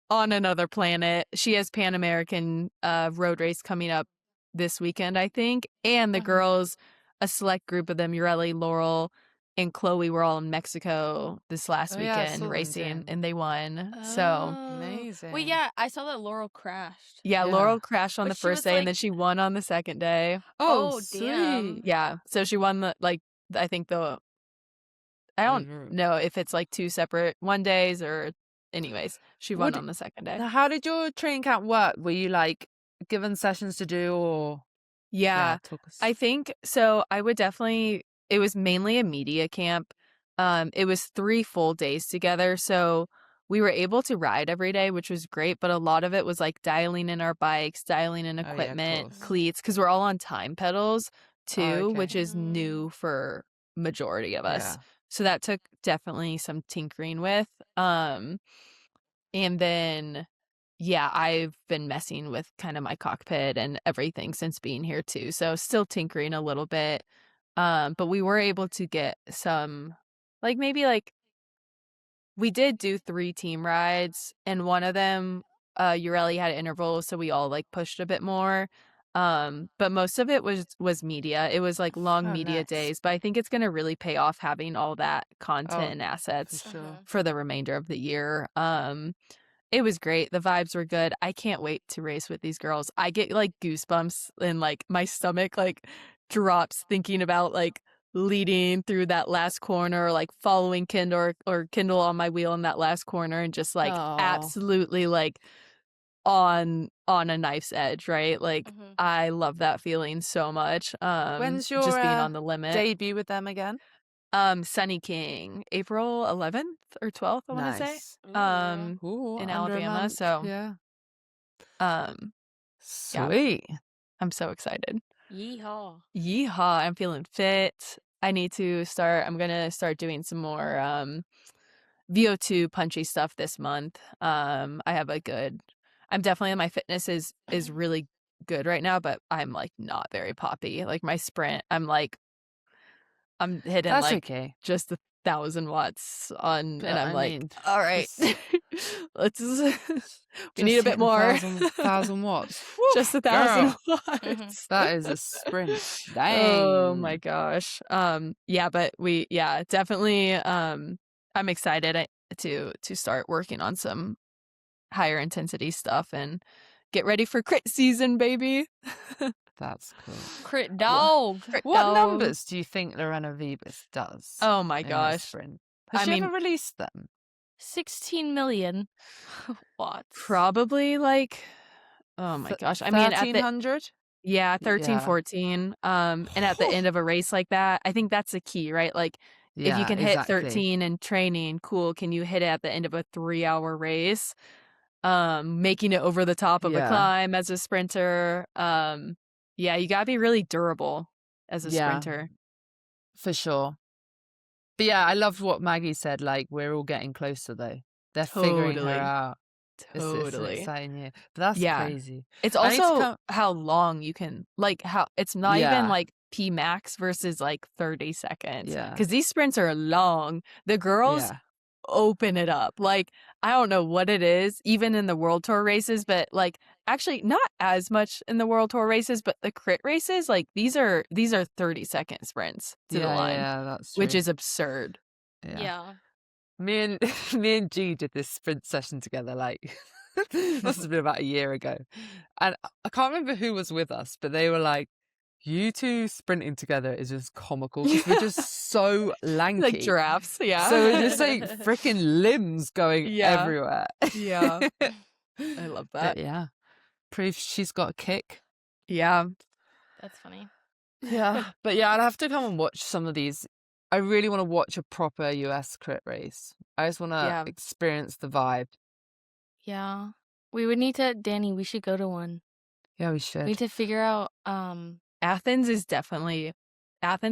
on another planet. She has Pan American road race coming up this weekend, I think. And the Uh-huh. girls, a select group of them, Ureli, Laurel, and Chloe were all in Mexico this last Oh, yeah, I weekend saw them racing, doing. and they won. So Oh. Amazing. Wait, yeah, I saw that Laurel crashed. yeah, Yeah. Laurel crashed on But the she was, first day, and then like- she won on the second day. Oh, sweet. damn. Yeah, so she won the I think I don't Mhm. know if it's like 2 separate one days or anyways. She won What- on the second day. Now, how did your training camp work? Were you like given sessions to do or? Yeah, talk us. I think so. I would definitely. It was mainly a media camp. It was 3 full days together. So we were able to ride every day, which was great. But a lot of it was like dialing in our bikes, dialing in Oh, yeah, of equipment, course. cleats, because we're all on time pedals too, okay. which is new for majority of us. Yeah. So that took definitely some tinkering with. And then, yeah, I've been messing with kind of my cockpit and everything since being here too. So still tinkering a little bit. But we were able to get some, like maybe like we did do 3 team rides, and one of them, Ureli had intervals, so we all like pushed a bit more. But most of it was media. It was like long Oh, media nice. days, but I think it's gonna really pay off having all that content and For assets sure. for the remainder of the year. It was great. The vibes were good. I can't wait to race with these girls. I get like goosebumps and like my stomach like drops thinking about like leading through that last corner, like following Kindle or Kindle on my wheel in that last corner and just like Aw. absolutely like on a knife's edge, right? Like I love that feeling so much. When's your just being on the limit. debut with them again? Sunny King, April 11th or 12th, I want to say. Nice. In under a Alabama. month. So Yeah. um Sweet. I'm so excited. Yeehaw. Yeehaw, I'm feeling fit. I'm gonna start doing some more VO2 punchy stuff this month. I'm definitely, my fitness is really good right now, but I'm like not very poppy. Like my sprint, I'm hitting That's like okay. just 1,000 watts on, But and I'm I like, mean, all right, it's- we need a bit more. 1,000 watts. Just Woo, 1,000 girl. watts. That is a sprint. Dang. Oh my gosh. Yeah, but definitely. I'm excited to start working on some higher intensity stuff and get ready for crit season, baby. That's cool. Crit dog. What numbers do you think Lorena Vivas does? Oh my in the gosh. sprint? Has I she mean- ever released them? 16 million watts. Probably like, oh my gosh. I mean, at the 1,300? 13, Yeah. 14. And at the end of a race like that, I think that's the key, right? Like if you Yeah, can hit exactly. 13 in training, cool. Can you hit it at the end of a 3-hour race? Making it over the top of a Yeah. climb as a sprinter. Yeah, you gotta be really durable as a Yeah. sprinter. For sure. But yeah, I loved what Maggie said. Like, we're all getting closer, though. They're figuring her Totally. out. It's an Totally. exciting year. But that's Yeah. crazy. It's I need to also come- how long you can, like, how it's not Yeah. even like P max versus like 30 seconds. Yeah. Because these sprints are long. The girls Yeah. open it up. Like, I don't know what it is, even in the World Tour races, but like actually not as much in the World Tour races, but the crit races, like these are 30-second sprints to the line, Yeah, that's which true. is absurd. Yeah. Me and me and G did this sprint session together, like must have been about a year ago. And I can't remember who was with us, but they were like, you two sprinting together is just comical because we're just so lanky. Like giraffes, yeah. So we're just like freaking limbs going Yeah. everywhere. Yeah. I love that. But yeah. Proof she's got a kick. Yeah. That's funny. Yeah. But yeah, I'd have to come and watch some of these. I really want to watch a proper US crit race. I just want to Yeah. experience the vibe. Yeah. We would need to, Danny, we should go to one. Yeah, we We should. need to figure out Athens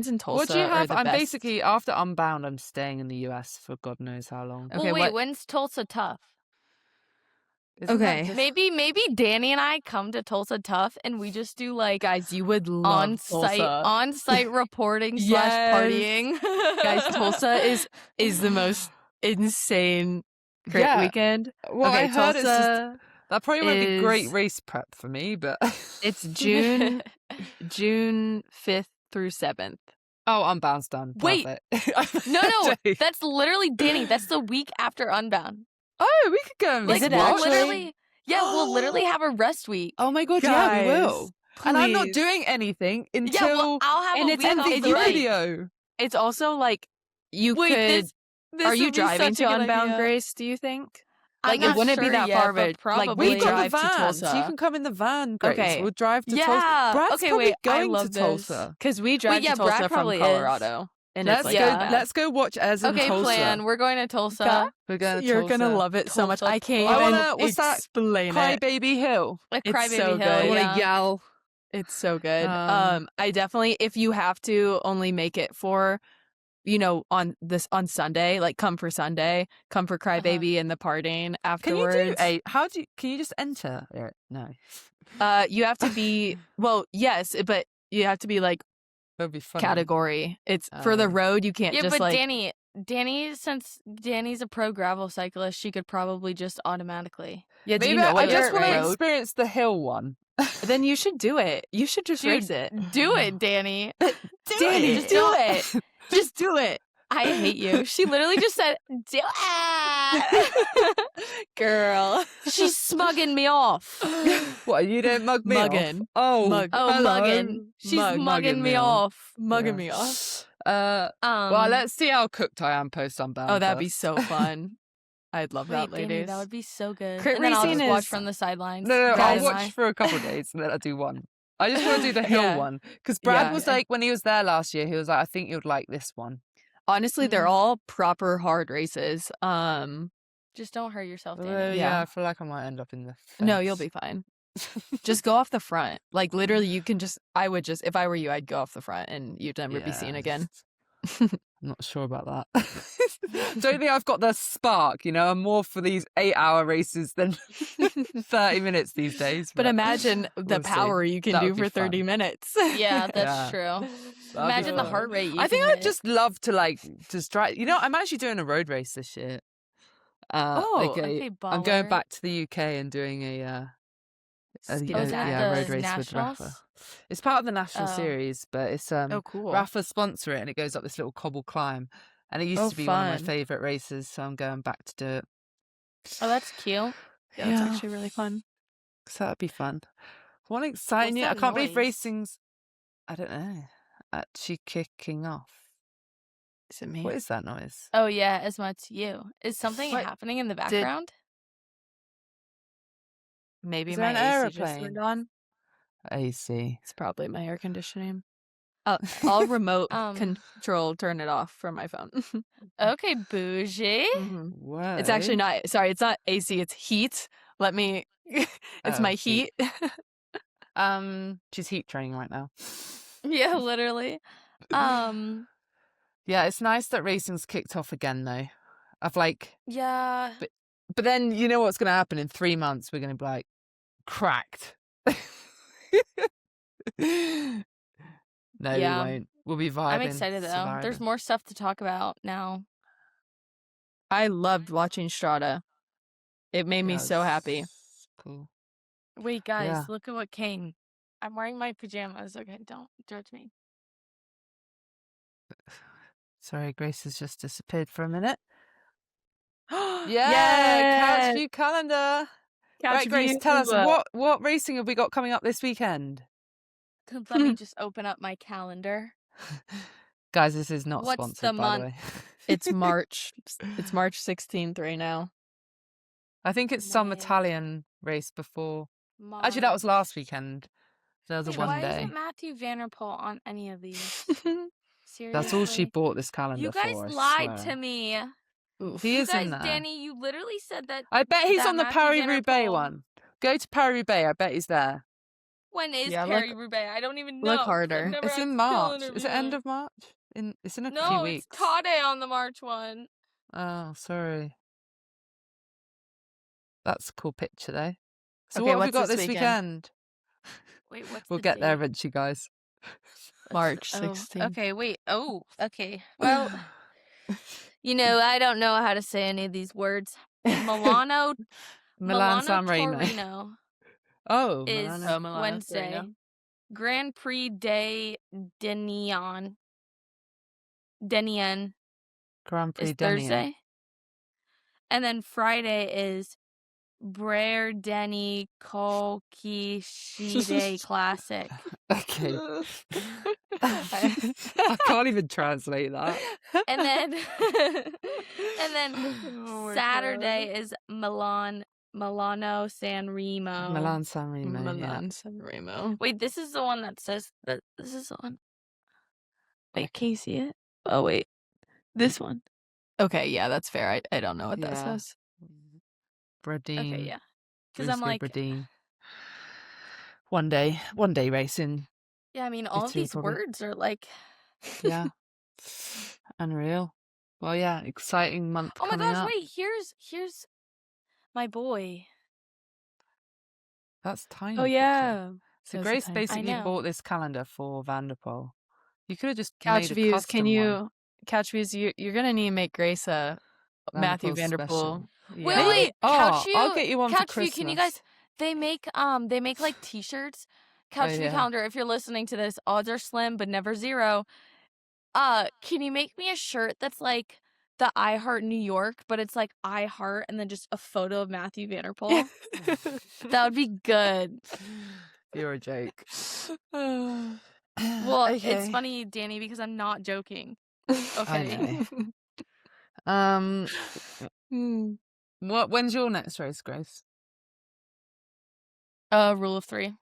and Tulsa. What do you are have? the I'm best. basically, after Unbound, I'm staying in the US for God knows how long. Okay, well, wait, what- when's Tulsa Tough? Isn't that Okay. just- Maybe Danny and I come to Tulsa Tough and we just do like Guys, you would love Tulsa. on-site reporting / Yes. partying. Guys, Tulsa is the most insane crit Yeah. weekend. Well, okay, I heard it's just, Tulsa. that probably won't be great is- race prep for me, but It's June 5th through 7th. Oh, Unbound's done. Wait. Perfect. No, Jake. that's literally Danny. That's the week after Unbound. Oh, we could go and Like it we'll actually? literally, yeah, we'll literally have a rest week. Oh my God, yeah, we will. Guys, And I'm not please. doing anything until Yeah, well, I'll have and a it's week in off the the break. video. It's also like you Wait, could. this Are you would be driving such to a good Unbound, idea. Grace? Do you think? I'm Like, it not wouldn't be sure that yet, far, but but like probably. we We've got drive the to van, so you Tulsa can come in the van, Grace. Okay. We'll drive to Tulsa. Yeah. Brad's Okay, probably wait, I going love to this. Tulsa. because we drive yeah, to Tulsa Brad from probably is. Colorado. and let's it's like go. Yeah. Let's go watch Ez in Okay, Tulsa. plan. We're going to Tulsa. We're going to You're Tulsa. gonna love it so much. Tulsa I can't Tough. I even wanna- what's that? explain Cry it. Baby Hill. Like It's Crybaby so Hill. good. I want to Yeah. yell. It's so good. Um, I definitely, if you have to only make it for, on Sunday, like come for Sunday, come for Crybaby and the partying Can afterwards. you do a? Can you just enter? No, You have to be, well, yes, but you have to be like that'd be funny. category. It's for the road. You can't Yeah, just but like. Danny, since Danny's a pro gravel cyclist, she could probably just automatically. Yeah, do Maybe you know I what just want to road? experience the hill one. Then you should do it. You should just Dude, race it. Do it, Danny. Danny, it. just do it. Just do it. I hate you. She literally just said, "Do it." Girl. She's smugging me off. What, you don't mug me Muggin'. off? Oh, Mug. Oh, hello. mugging. She's mugging Mugging me me off. Mugging Yeah. me off. Well, let's see how cooked I am post sunbound. Oh, that'd be first. so fun. I'd love that, Wait, Danny, ladies. that would be so good. Crit And then I'll racing just watch is- from the sidelines. No, Guys, I'll watch for a couple of days and then I'll do one. I just want to do the hill Yeah. one because Brad Yeah. was like, when he was there last year, he was like, I think you'd like this one. Honestly, they're all proper hard races. Just don't hurt yourself, Danny. Yeah, Yeah. I feel like I might end up in the No, fence. you'll be fine. Just go off the front. Like literally, you can just. I would just, if I were you, I'd go off the front, and you'd never be seen again. I'm not sure about that. Don't think I've got the spark, I'm more for these 8-hour races than 30 minutes these days. But imagine the we'll see. power you can That do would be for 30 fun. minutes. Yeah, that's Yeah. true. That'd be Imagine the fun. heart rate. I think can I'd hit. just love to just try. I'm actually doing a road race this year. okay, I'm going baller. back to the UK and doing a Is road that the race with Rafa. Nationals? It's part of the national Oh. series, but it's Oh, cool. Rafa sponsor it, and it goes up this little cobble climb, and it used Oh, to be one of my fun. favorite races, so I'm going back to do it. Oh, that's cute. Yeah, it's Yeah. actually really fun. So that'd be fun. One exciting What's year. I that can't believe noise? racing's, I don't know, actually kicking off. Is it me? What is that noise? Oh yeah, Esma, it's you. Is something What? happening in the background? Maybe Is there my an AC just aeroplane? turned on. AC. It's probably my air conditioning. I'll remote control turn it off from my phone. Okay, bougie. Mhm. Whoa. It's actually not. Sorry, it's not AC. It's heat. Let me. It's Oh, my heat. heat. She's heat training right now. Yeah, literally. Yeah, it's nice that racing's kicked off again, though. Yeah. But then you know what's going to happen in 3 months? We're going to be cracked. No, Yeah. we won't. We'll be vibing. I'm excited though. There's surviving. more stuff to talk about now. I loved watching Strada. It made me so happy. Yes. Cool. Wait, guys, Yeah. look at what came. I'm wearing my pajamas. Okay, don't judge me. Sorry, Grace has just disappeared for a minute. Yeah, Yes! Couch View calendar. Couch Right, Grace, View. tell us what racing have we got coming up this weekend? Let me just open up my calendar. Guys, this is not What's sponsored, the by the month? way. It's March. It's March 16th right now. I think it's some Nice. Italian race before. Actually, that was last weekend. There was Wait, a one why day. isn't Matthew Vanderpool on any of these? Seriously. That's all she bought this calendar You guys for. I lied swear. to me. He You is guys, in there. Danny, you literally said that. I bet he's that on the Matthew Paris-Roubaix Vanderpool- one. Go to Paris-Roubaix. I bet he's there. When is Yeah, look- Perry Roubaix? I don't even know. look 'cause I've harder. never It's had in the March. calendar Is it end viewing. of March? It's in a few No, weeks. it's Tade on the March one. Oh, sorry. That's a cool picture, though. So Okay, what have we what's got this this weekend? Wait, what's We'll the get there date? eventually, guys. March Oh, 16th. okay, wait. Oh, okay. Well, I don't know how to say any of these words. Milano Milan-San Remo. Torino Oh, is Milano. Milano Wednesday. Torino. Grand Prix de Denion. Denion Grand Prix is Denian. Thursday. And then Friday is Brer Denny Kolkishide Classic. Okay. I can't even translate that. And then Oh my Saturday is Milano San Remo. Milan-San Remo. yeah. Milan San Remo. Wait, this is the one that says that this is the one. Wait, can you see it? Oh wait, this one. Okay, yeah, that's fair. I don't know what that Yeah. says. Bradeen. Okay, yeah. Because I'm Rooster like, Bradeen. One day racing. yeah. I mean, all of Italy, these probably. words are like, Yeah. Unreal. Well, yeah, exciting month oh my coming gosh, up. wait, here's my boy. That's tiny. Oh picture. yeah. So That's a Grace tiny- I basically know. bought this calendar for Vanderpool. You could have just Couch made a views. custom Can one. you Couch views? You're gonna need to make Grace a Matthew Vanderpool Vanderpool. special. Wait, Yeah. wait, Oh, I'll get you one for Couch View, can you guys? Christmas. They make like T-shirts. Couch View yeah. calendar. If you're listening to this, odds are slim, but never zero. Can you make me a shirt that's like the I Heart New York, but it's like I Heart and then just a photo of Matthew Vanderpool? That would be good. You're a joke. Well, okay. it's funny, Danny, because I'm not joking. I Okay. know. When's your next race, Grace? Rule of 3.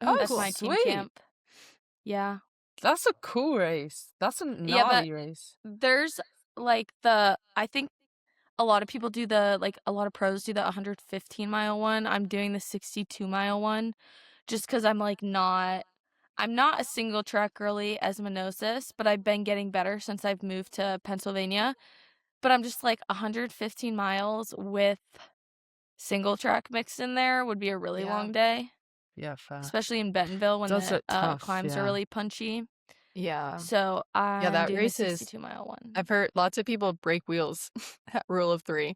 Oh, That's cool. my team Sweet. camp. Yeah. That's a cool race. That's a Yeah, but gnarly race. there's like I think a lot of people do a lot of pros do the 115-mile one. I'm doing the 62-mile one just because I'm not a single track girly as Minosis, but I've been getting better since I've moved to Pennsylvania. But I'm just like 115 miles with single track mixed in there would be a really long day, Yeah, fair. especially in Bentonville when Does the look tough, climbs are yeah. really punchy. Yeah. So I'm that doing race the is- 62-mile one. I've heard lots of people break wheels at Rule of 3.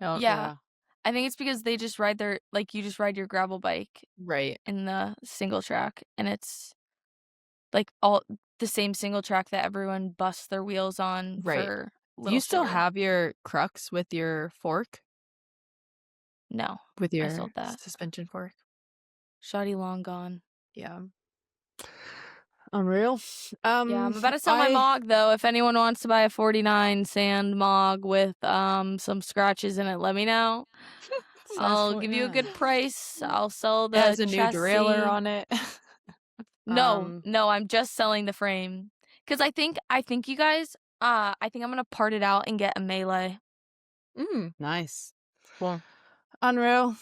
Yeah. I think it's because they just ride you just ride your gravel bike Right. in the single track, and it's like all the same single track that everyone busts their wheels on Right. for Do Little you still Sugar. have your crux with your fork? No, With your sold that. suspension fork? Shoddy long gone. Yeah. Unreal. Yeah, I'm about to sell my Mog though. If anyone wants to buy a 49 sand Mog with some scratches in it, let me know. I'll give you a good price. I'll sell the It has a new chassis. derailleur on it. No, I'm just selling the frame. Cause I think you guys, I think I'm gonna part it out and get a melee. Nice. Cool. Unreal.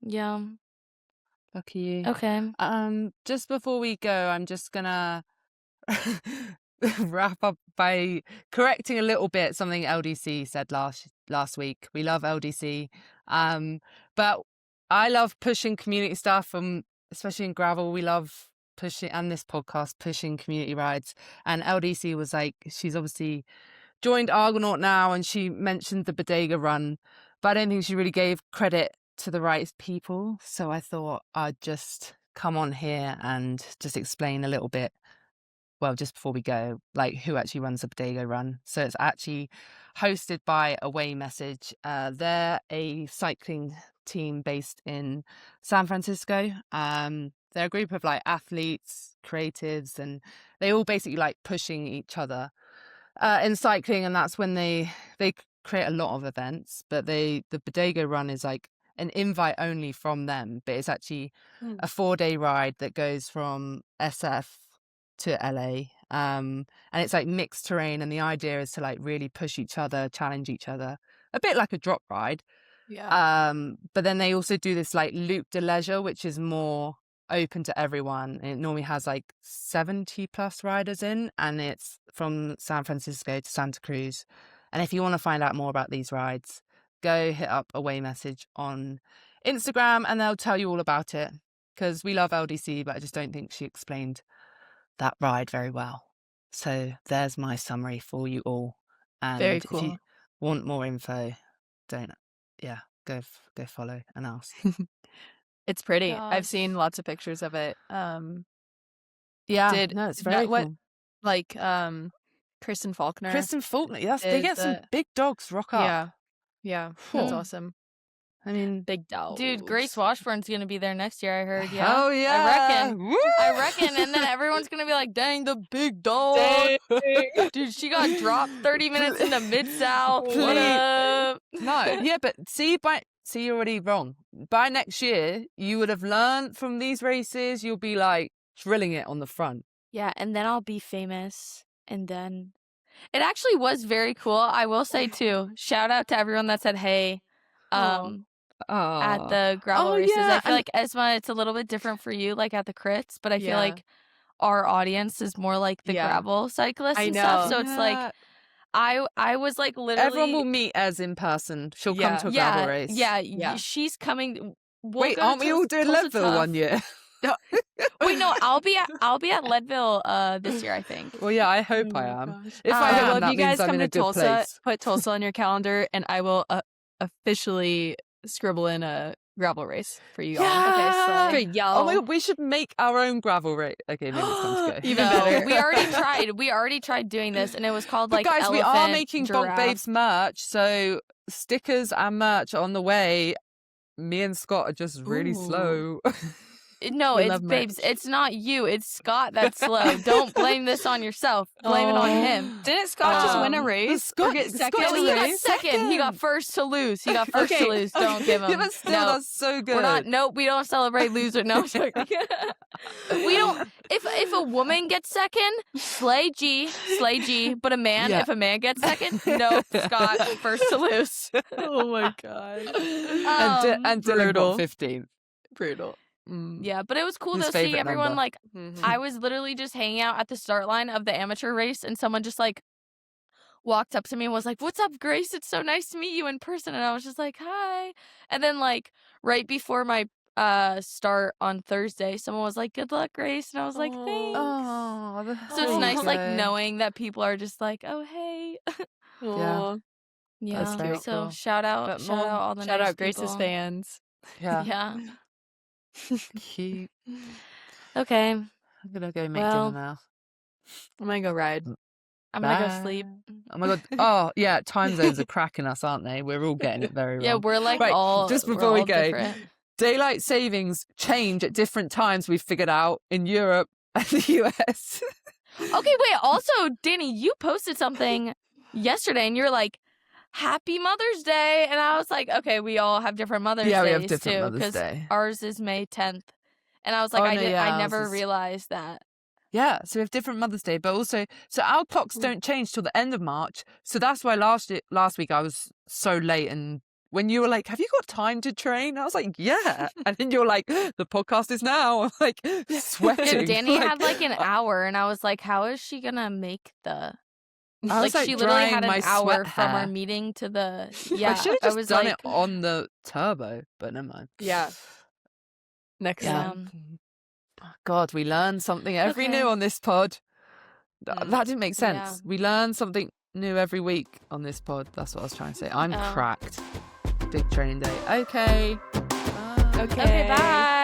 Yeah. Lucky you. Okay. Just before we go, I'm just gonna wrap up by correcting a little bit something LDC said last week. We love LDC, but I love pushing community stuff, and especially in gravel, we love pushing, and this podcast pushing community rides. And LDC was like, she's obviously joined Argonaut now, and she mentioned the Bodega run, but I don't think she really gave credit to the right people. So I thought I'd just come on here and just explain a little bit. Well, just before we go, like who actually runs the Bodega run. So it's actually hosted by Away Message. They're a cycling team based in San Francisco. They're a group of like athletes, creatives, and they all basically like pushing each other in cycling, and that's when they create a lot of events. But the Bodega run is like an invite only from them, but it's actually a 4-day ride that goes from SF to LA, and it's like mixed terrain, and the idea is to like really push each other, challenge each other, a bit like a drop ride. But then they also do this like Loop de Leisure, which is more open to everyone, and it normally has like 70 plus riders in, and it's from San Francisco to Santa Cruz. And if you want to find out more about these rides, go hit up Away Message on Instagram and they'll tell you all about it, because we love LDC, but I just don't think she explained that ride very well. So there's my summary for you all. And Very if you cool. want more info, go follow and ask. It's pretty. I've seen Gosh. lots of pictures of it. Yeah, no, it's very cool. Like Kristen Faulkner. Kristen Faulkner, yes, they get some big dogs rock up. Yeah, that's Whew. awesome. I mean, Big dogs. Dude, Grace Washburn's gonna be there next year, I heard. Yeah. hell yeah. I reckon. And then everyone's gonna be like, dang, the big dog. Dude, she got dropped 30 minutes into Mid-South. What up? No, yeah, but see, you're already wrong. By next year, you would have learned from these races. You'll be like drilling it on the front. Yeah, and then I'll be famous. And then it actually was very cool. I will say too, shout out to everyone that said hey at the gravel races. yeah, I feel like Esma, it's a little bit different for you, like at the crits, but I feel like our audience is more like the gravel cyclists and stuff. So it's like I was like literally everyone will meet Ez in person. She'll come to a gravel race. Yeah. She's coming. Wait, aren't we all doing Tulsa Leadville Tough. one year? Wait, no, I'll be at Leadville this year, I think. Well, yeah, I hope I am. Gosh. If I am, if that you guys means I'm come in to a good Tulsa, place. put Tulsa on your calendar, and I will officially scribble in a gravel race for you all. Yeah. Okay, so y'all. Oh my god, we should make our own gravel race. Okay, maybe it's time to go. Even No, better. we already tried doing this, and it was called like But guys, we are elephant, making giraffe. Bonk Babes merch, so stickers and merch on the way. Me and Scott are just really slow. No, We it's love Babes. merch. It's not you. It's Scott that's slow. Don't blame this on yourself. Blame it on him. Didn't Scott just win a race? Scott- Or get Scott second? No, he in a got race? second. He got first to lose. He got first Okay. to lose. Don't give him. Yeah, but still, no. that's so good. We're not. Nope. We don't celebrate loser. No. I'm joking. We don't. If a woman gets second, slay G. But a man, Yeah. if a man gets second, no, Scott first to lose. Oh my god. And Dylan brutal. got 15th. Brutal. Yeah, but it was cool His to see favorite everyone number. like. I was literally just hanging out at the start line of the amateur race, and someone just like walked up to me and was like, "What's up, Grace? It's so nice to meet you in person." And I was just like, "Hi." And then like right before my start on Thursday, someone was like, "Good luck, Grace," and I was like, "Thanks." Oh, So it's nice like knowing that people are just like, "Oh, hey." Yeah. Yeah. That's very So cool. shout out all the shout nice out Grace's people. fans. Yeah. Yeah. Cute. Okay. I'm gonna go make Well, dinner now. I'm gonna go ride. I'm gonna go sleep. Oh my god. Oh yeah, time zones are cracking us, aren't they? We're all getting it very wrong. Yeah, we're like Right, all just we're before we all go, different. daylight savings change at different times. We've figured out in Europe and the US. Okay, wait. Also, Danny, you posted something yesterday, and you're like, "Happy Mother's Day," and I was like, "Okay, we all have different Mother's Yeah, we Days have different too, Mother's because Day. ours is May 10th." And I was like, Oh, I no, yeah, I ours never is- realized that. Yeah, so we have different Mother's Day, but also, so our clocks don't change till the end of March. So that's why last week I was so late. And when you were like, "Have you got time to train?" I was like, "Yeah." And then you're like, "The podcast is now." I'm like sweating. And Danny like, had like an hour, and I was like, "How is she gonna make the?" I was, Like she literally drying had my an hour sweat from our hair. meeting to the. I Yeah, should have just was done like, it on the turbo, but never mind. Yeah. Next Yeah. time. God, we learn something every Okay. new on this pod. Mm. That didn't make sense. Yeah. We learn something new every week on this pod. That's what I was trying to say. I'm Oh. cracked. Big training day. Okay. Bye. Okay. Okay, bye.